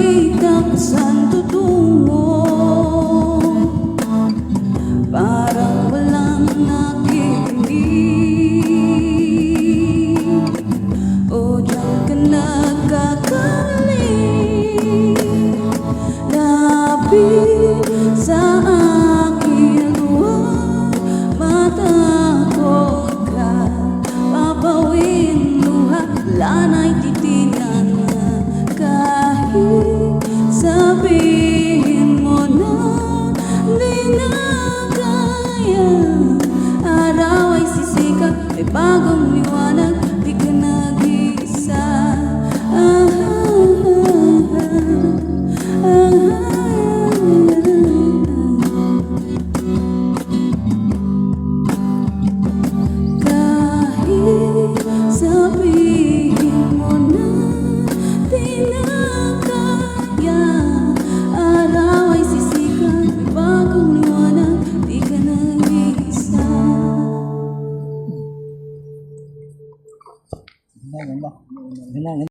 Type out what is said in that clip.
kita kung saan tutungo. Parang walang nakikinig, o diyan ka nagkakamali. Lapit sa akin huwag matakot ka. Papawin luha, wala na'y titinan na. Kahit sabihin mo na di na kaya, araw ay sisikat, may bagong liwanag, di ka nag-iisa. Kahit sabihin mo na di na kaya, araw ay sisikat, may bagong liwanag, di ka nag-iisa. Ganda, ganda. Ganda, ganda.